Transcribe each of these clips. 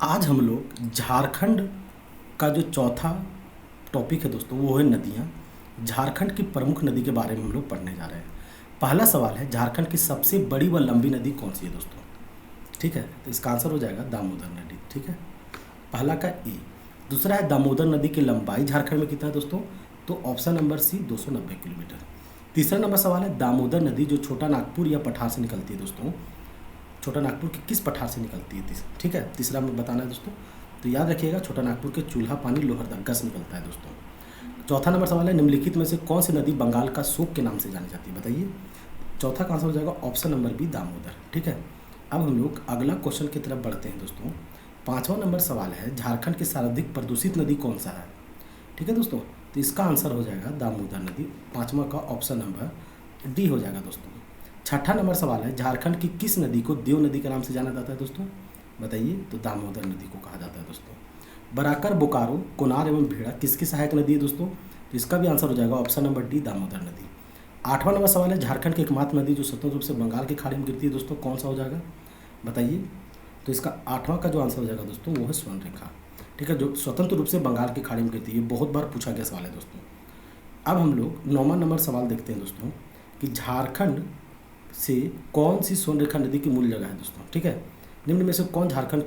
आज हम लोग झारखंड का जो चौथा टॉपिक है दोस्तों वो है नदियाँ। झारखंड की प्रमुख नदी के बारे में हम लोग पढ़ने जा रहे हैं। पहला सवाल है, झारखंड की सबसे बड़ी व लंबी नदी कौन सी है दोस्तों? ठीक है, तो इसका आंसर हो जाएगा दामोदर नदी। ठीक है, पहला का ए। दूसरा है, दामोदर नदी की लंबाई झारखंड में कितना है दोस्तों? तो ऑप्शन नंबर सी 290 किलोमीटर। तीसरा नंबर सवाल है, दामोदर नदी जो छोटा नागपुर या पठार से निकलती है दोस्तों, छोटा नागपुर के किस पठार से निकलती है? ठीक है, तीसरा में बताना है दोस्तों। तो याद रखिएगा, छोटा नागपुर के चूल्हा पानी लोहरदगा से निकलता है दोस्तों। चौथा नंबर सवाल है, निम्नलिखित में से कौन सी नदी बंगाल का शोक के नाम से जानी जाती है? बताइए। चौथा का आंसर हो जाएगा ऑप्शन नंबर बी दामोदर। ठीक है, अब हम लोग अगला क्वेश्चन की तरफ बढ़ते हैं दोस्तों। पाँचवा नंबर सवाल है, झारखंड की सर्वाधिक प्रदूषित नदी कौन सा है? ठीक है दोस्तों, तो इसका आंसर हो जाएगा दामोदर नदी। पाँचवा का ऑप्शन नंबर डी हो जाएगा दोस्तों। छठा नंबर सवाल है, झारखंड की किस नदी को देव नदी के नाम से जाना जाता है दोस्तों? बताइए। तो दामोदर नदी को कहा जाता है दोस्तों। बराकर, बोकारो, कोनार एवं भेड़ा किसकी सहायक नदी है दोस्तों? तो इसका भी आंसर हो जाएगा ऑप्शन नंबर डी दामोदर नदी। आठवां नंबर सवाल है, झारखंड की एकमात्र नदी जो स्वतंत्र रूप से बंगाल की खाड़ी में गिरती है दोस्तों, कौन सा हो जाएगा? बताइए। तो इसका आठवां का जो आंसर हो जाएगा दोस्तों वो है स्वर्ण रेखा। ठीक है, जो स्वतंत्र रूप से बंगाल की खाड़ी में गिरती है। बहुत बार पूछा गया सवाल है दोस्तों। अब हम लोग नौवां नंबर सवाल देखते हैं दोस्तों कि झारखंड से कौन सी स्वर्ण रेखा नदी की मूल जगह है दोस्तों? ठीक है, निम्न में से कौन झारखंड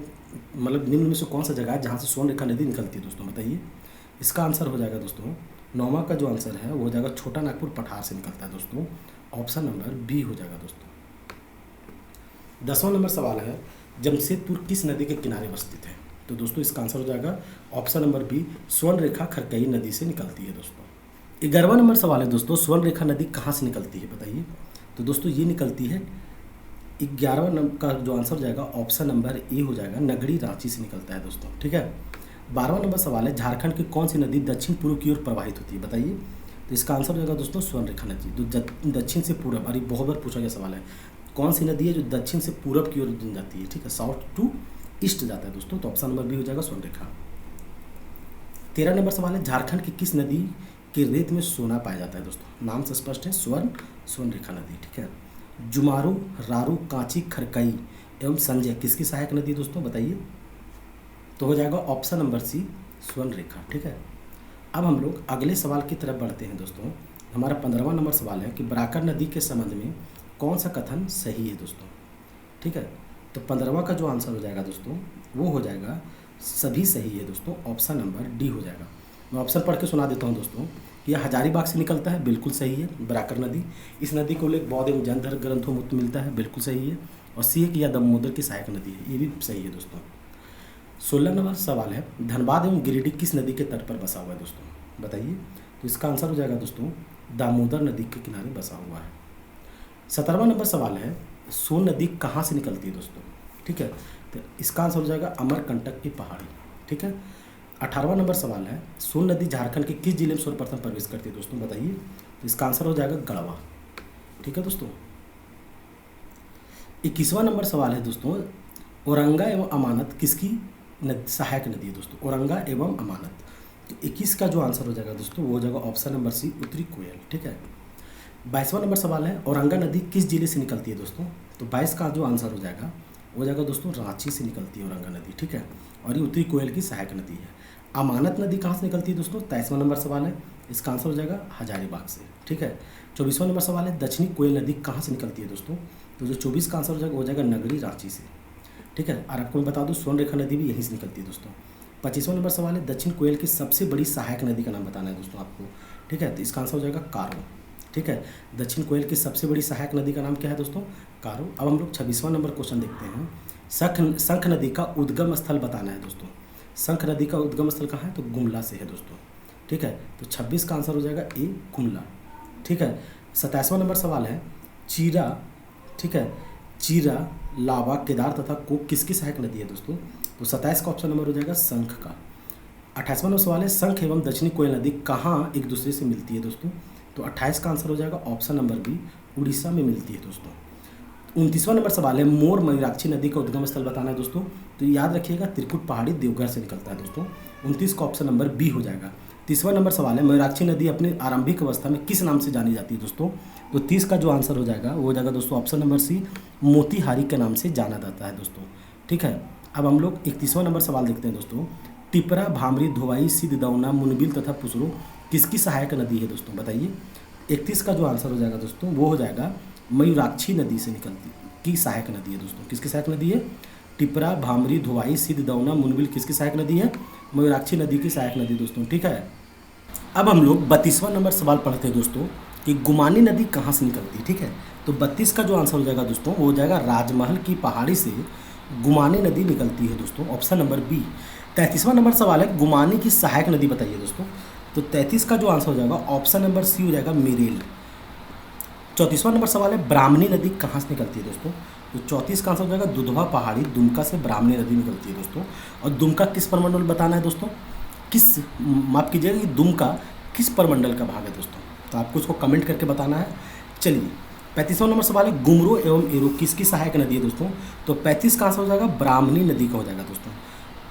निम्न में से कौन सा जगह है जहाँ से स्वर्ण रेखा नदी निकलती है दोस्तों? बताइए। इसका आंसर हो जाएगा दोस्तों, नौवां का जो आंसर है वो हो जाएगा छोटा नागपुर पठार से निकलता है दोस्तों। ऑप्शन नंबर बी हो जाएगा दोस्तों। 10वां नंबर सवाल है, जमशेदपुर किस नदी के किनारे अवस्थित है? तो दोस्तों इसका आंसर हो जाएगा ऑप्शन नंबर बी स्वर्ण रेखा खरकई नदी से निकलती है दोस्तों। 11वां नंबर सवाल है दोस्तों, स्वर्ण रेखा नदी कहाँ से निकलती है? बताइए। तो दोस्तों ये निकलती है, 11वां नंबर का जो आंसर हो जाएगा ऑप्शन नंबर ए हो जाएगा, नगड़ी रांची से निकलता है दोस्तों। ठीक है, 12वां नंबर सवाल है, झारखंड की कौन सी नदी दक्षिण पूर्व की ओर प्रवाहित होती है? बताइए। तो इसका आंसर हो जाएगा दोस्तों स्वर्ण रेखा नदी, जो दक्षिण से पूर्व, अरे बहुत बार पूछा गया सवाल है, कौन सी नदी है जो दक्षिण से पूरब की ओर जाती है? ठीक है, साउथ टू ईस्ट जाता है दोस्तों। तो ऑप्शन नंबर बी हो जाएगा स्वर्ण रेखा। 13 नंबर सवाल है, झारखंड की किस नदी के रेत में सोना पाया जाता है दोस्तों? नाम से स्पष्ट है, स्वर्ण रेखा नदी। ठीक है, जुमारू, रारू, कांची, खरकई एवं संजय किसकी सहायक नदी दोस्तों? बताइए। तो हो जाएगा ऑप्शन नंबर सी स्वर्ण रेखा। ठीक है, अब हम लोग अगले सवाल की तरफ बढ़ते हैं दोस्तों। हमारा 15वां नंबर सवाल है कि बराकर नदी के संबंध में कौन सा कथन सही है दोस्तों? ठीक है, तो 15वां का जो आंसर हो जाएगा दोस्तों वो हो जाएगा सभी सही है दोस्तों। ऑप्शन नंबर डी हो जाएगा। मैं ऑप्शन पढ़ के सुना देता हूँ दोस्तों कि यह हजारीबाग से निकलता है, बिल्कुल सही है बराकर नदी। इस नदी को लेकर बौद्ध एवं जैन धर्म ग्रंथों में मिलता है, बिल्कुल सही है। और सी है कि यह दामोदर की सहायक नदी है, ये भी सही है दोस्तों। 16 नंबर सवाल है, धनबाद एवं गिरिडीह किस नदी के तट पर बसा हुआ है दोस्तों? बताइए। तो इसका आंसर हो जाएगा दोस्तों दामोदर नदी के किनारे बसा हुआ है। 17वां नंबर सवाल है, सोन नदी कहाँ से निकलती है दोस्तों? ठीक है, तो इसका आंसर हो जाएगा अमरकंटक की पहाड़ी। ठीक है, 18वां नंबर सवाल है, सोन नदी झारखंड के किस जिले में सर्वप्रथम प्रवेश करती है दोस्तों? बताइए। तो इसका आंसर हो जाएगा गढ़वा। ठीक है दोस्तों। 21वां नंबर सवाल है दोस्तों, औरंगा एवं अमानत किसकी सहायक नदी है दोस्तों? औरंगा एवं अमानत। तो 21 का जो आंसर हो जाएगा दोस्तों वो हो जाएगा ऑप्शन नंबर सी उत्तरी कोयल। ठीक है, 22वां नंबर सवाल है, औरंगा नदी किस जिले से निकलती है दोस्तों? तो 22 का जो आंसर हो जाएगा वो जाएगा दोस्तों रांची से निकलती है औरंगा नदी। ठीक है, और ये उत्तरी कोयल की सहायक नदी है। अमानत नदी कहाँ से निकलती है दोस्तों? 23वां नंबर सवाल है, इसका आंसर हो जाएगा हजारीबाग से। ठीक है, 24वां नंबर सवाल है, दक्षिणी कोयल नदी कहाँ से निकलती है दोस्तों? तो जो 24 का आंसर हो जाएगा वो जाएगा नगरी रांची से। ठीक है, और आपको मैं बता दूँ स्वर्ण रेखा नदी भी यहीं से निकलती है दोस्तों। 25वां नंबर सवाल है, दक्षिण कोयल की सबसे बड़ी सहायक नदी का नाम बताना है दोस्तों आपको। ठीक है, तो इसका आंसर हो जाएगा कारो। ठीक है, दक्षिण कोयल की सबसे बड़ी सहायक नदी का नाम क्या है दोस्तों? कारो। अब हम लोग 26वां नंबर क्वेश्चन देखते हैं। शंख नदी का उद्गम स्थल बताना है दोस्तों। शंख नदी का उद्गम स्थल कहाँ है? तो गुमला से है दोस्तों। ठीक है, तो 26 का आंसर हो जाएगा ए गुमला। ठीक है, 27वां नंबर सवाल है, चीरा, ठीक है, चीरा, लावा, केदार तथा कोक किसकी सहायक नदी है दोस्तों? तो 27 का ऑप्शन नंबर हो जाएगा शंख का। 28वां नंबर सवाल है, शंख एवं दक्षिणी कोयल नदी कहाँ एक दूसरे से मिलती है दोस्तों? तो 28 का आंसर हो जाएगा ऑप्शन नंबर बी उड़ीसा में मिलती है दोस्तों। 29वां नंबर सवाल है, मोर मयूराक्षी नदी का उद्गम स्थल बताना है दोस्तों। तो याद रखिएगा त्रिकुट पहाड़ी देवघर से निकलता है दोस्तों। 29 का ऑप्शन नंबर बी हो जाएगा। 30वां नंबर सवाल है, मयूराक्षी नदी अपनी आरंभिक अवस्था में किस नाम से जानी जाती है दोस्तों? तो 30 का जो आंसर हो जाएगा वो हो जाएगा दोस्तों ऑप्शन नंबर सी मोतीहारी के नाम से जाना जाता है दोस्तों। ठीक है, अब हम लोग 31वां नंबर सवाल देखते हैं दोस्तों। टिपरा, भामरी, धोवाई, सिद्धदौना, मुनबिल तथा पुसरो किसकी सहायक नदी है दोस्तों? बताइए। 31 का जो आंसर हो जाएगा दोस्तों वो हो जाएगा मयूराक्षी नदी से निकलती की सहायक नदी है दोस्तों। किसकी सहायक नदी है? टिपरा, भामरी, धोवाई, सिद्धदौना, मुनबिल किसकी सहायक नदी है? मयूराक्षी नदी की सहायक नदी दोस्तों। ठीक है। अब हम लोग 32वां नंबर सवाल पढ़ते हैं दोस्तों कि गुमानी नदी कहाँ से निकलती है। ठीक है। तो 32 का जो आंसर हो जाएगा दोस्तों वो हो जाएगा राजमहल की पहाड़ी से गुमानी नदी निकलती है दोस्तों, ऑप्शन नंबर बी। 33वां नंबर सवाल है गुमानी की सहायक नदी बताइए दोस्तों। तो 33 का जो आंसर हो जाएगा ऑप्शन नंबर सी हो जाएगा मेरेल। 34वां नंबर सवाल है ब्राह्मणी नदी कहाँ से निकलती है दोस्तों। तो 34 का आंसर हो जाएगा दुधवा पहाड़ी दुमका से ब्राह्मणी नदी निकलती है दोस्तों। और दुमका किस प्रमंडल बताना है दोस्तों? किस, माफ कीजिएगा, कि दुमका किस प्रमंडल का भाग है दोस्तों? तो आपको उसको कमेंट करके बताना है। चलिए 35वां नंबर सवाल है गुमरो एवं एरो किसकी सहायक नदी है दोस्तों? तो 35 का आंसर हो जाएगा ब्राह्मणी नदी का हो जाएगा दोस्तों।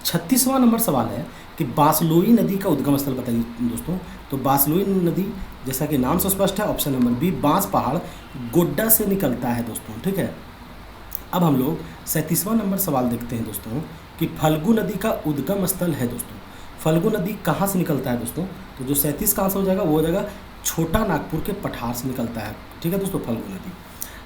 36वां नंबर सवाल है कि बासलोई नदी का उद्गम स्थल बताइए दोस्तों। तो बासलोई नदी जैसा कि नाम से स्पष्ट है, ऑप्शन नंबर बी, बांस पहाड़ गोड्डा से निकलता है दोस्तों। ठीक है। अब हम लोग 37वां नंबर सवाल देखते हैं दोस्तों कि फल्गु नदी का उद्गम स्थल है दोस्तों। फल्गु नदी कहाँ से निकलता है दोस्तों? तो जो 37 का आंसर हो जाएगा वो हो जाएगा छोटा नागपुर के पठार से निकलता है। ठीक है दोस्तों, फल्गु नदी।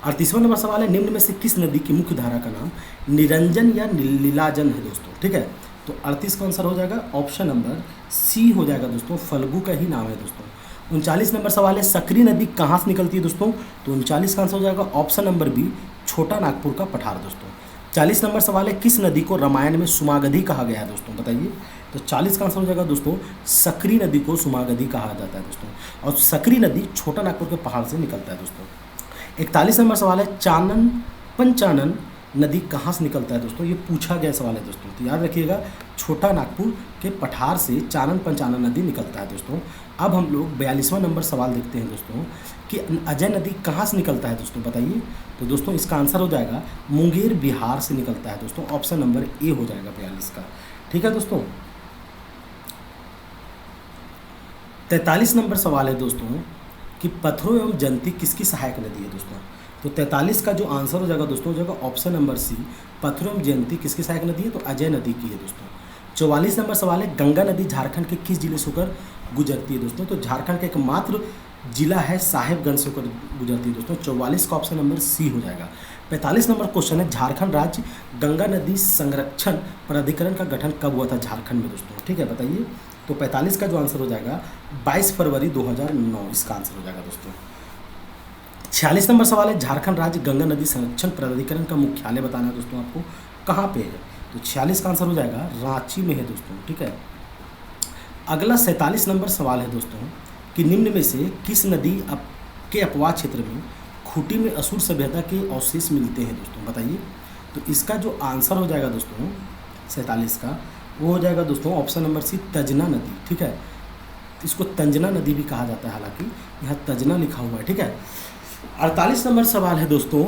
38वां नंबर सवाल है निम्न में से किस नदी की मुख्य धारा का नाम निरंजन या लीलाजन है दोस्तों? ठीक है। तो 38 का आंसर हो जाएगा ऑप्शन नंबर सी हो जाएगा दोस्तों, फल्गु का ही नाम है दोस्तों। 39 नंबर सवाल है सकरी नदी कहाँ से निकलती है दोस्तों? तो 39 का आंसर हो जाएगा ऑप्शन नंबर बी, छोटा नागपुर का पठार दोस्तों। 40 नंबर सवाल है किस नदी को रामायण में सुमागधी कहा गया है दोस्तों? बताइए। तो 40 का आंसर हो जाएगा दोस्तों सकरी नदी को सुमागधी कहा जाता है दोस्तों। और सकरी नदी छोटा नागपुर के पहाड़ से निकलता है दोस्तों। 41 नंबर सवाल है चानन पंचानन नदी कहाँ से निकलता है दोस्तों? ये पूछा गया सवाल है दोस्तों, तो याद रखिएगा छोटा नागपुर के पठार से चानन पंचानन नदी निकलता है दोस्तों। अब हम लोग 42वां नंबर सवाल देखते हैं दोस्तों कि अजय नदी कहाँ से निकलता है दोस्तों? बताइए। तो दोस्तों इसका आंसर हो जाएगा मुंगेर बिहार से निकलता है दोस्तों, ऑप्शन नंबर ए हो जाएगा 42 का। ठीक है दोस्तों। 43 नंबर सवाल है दोस्तों कि पत्थरों एवं जयंती किसकी सहायक नदी है दोस्तों? तो 43 का जो आंसर हो जाएगा दोस्तों हो जाएगा ऑप्शन नंबर सी, पत्थरों एवं जयंती किसकी सहायक नदी है? तो अजय नदी की है दोस्तों। 44 नंबर सवाल है गंगा नदी झारखंड के किस जिले से होकर गुजरती है दोस्तों? तो झारखंड का एकमात्र जिला है साहेबगंज से होकर गुजरती है दोस्तों। 44 का ऑप्शन नंबर सी हो जाएगा। 45 नंबर क्वेश्चन है झारखंड राज्य गंगा नदी संरक्षण प्राधिकरण का गठन कब हुआ था झारखंड में दोस्तों? ठीक है, बताइए। तो 45 का जो आंसर हो जाएगा 22 फरवरी 2009 इसका आंसर हो जाएगा दोस्तों। 46 नंबर सवाल है झारखंड राज्य गंगा नदी संरक्षण प्राधिकरण का मुख्यालय बताना है दोस्तों आपको, कहाँ पे है? तो 46 का आंसर हो जाएगा रांची में है दोस्तों। ठीक है। अगला 47 नंबर सवाल है दोस्तों कि निम्न में से किस नदी के अपवाद क्षेत्र में खूंटी में असुर सभ्यता के अवशेष मिलते हैं दोस्तों? बताइए। तो इसका जो आंसर हो जाएगा दोस्तों 47 का वो हो जाएगा दोस्तों ऑप्शन नंबर सी, तजना नदी। ठीक है। इसको तंजना नदी भी कहा जाता है, हालांकि यहाँ तजना लिखा हुआ है। ठीक है। 48 नंबर सवाल है दोस्तों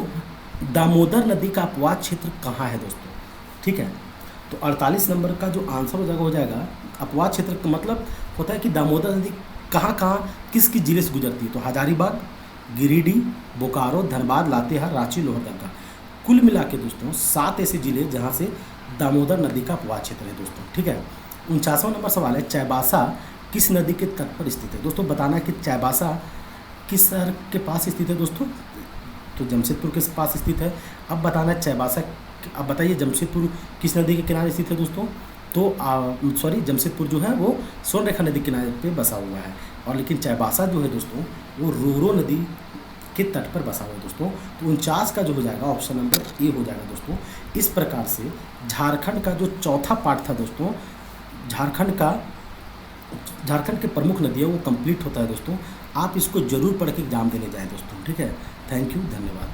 दामोदर नदी का अपवाद क्षेत्र कहाँ है दोस्तों? ठीक है। तो 48 नंबर का जो आंसर हो जाएगा अपवाद क्षेत्र का मतलब होता है कि दामोदर नदी कहाँ किस जिले से गुजरती है? तो हजारीबाग, गिरिडीह, बोकारो, धनबाद, लातेहार, रांची, लोहरदगा। कुल मिला के दोस्तों 7 ऐसे जिले जहाँ से दामोदर नदी का अपवाद क्षेत्र है दोस्तों। ठीक है। 49वां नंबर सवाल है चाईबासा किस नदी के तट पर स्थित है दोस्तों? बताना है कि चाईबासा किस शहर के पास स्थित है दोस्तों? तो जमशेदपुर के पास स्थित है। अब बताना है चाईबासा, अब बताइए जमशेदपुर किस नदी के किनारे स्थित है दोस्तों? तो जमशेदपुर जो है वो स्वर्णरेखा नदी के किनारे पे बसा हुआ है, और लेकिन चाईबासा जो है दोस्तों वो रोरो नदी के तट पर बसा हुआ है दोस्तों। तो 49 का जो हो जाएगा ऑप्शन नंबर ए हो जाएगा दोस्तों। इस प्रकार से झारखंड का जो चौथा पार्ट था दोस्तों, झारखंड के प्रमुख नदियाँ वो कंप्लीट होता है दोस्तों। आप इसको जरूर पढ़ के एग्जाम देने जाएँ दोस्तों। ठीक है। थैंक यू, धन्यवाद।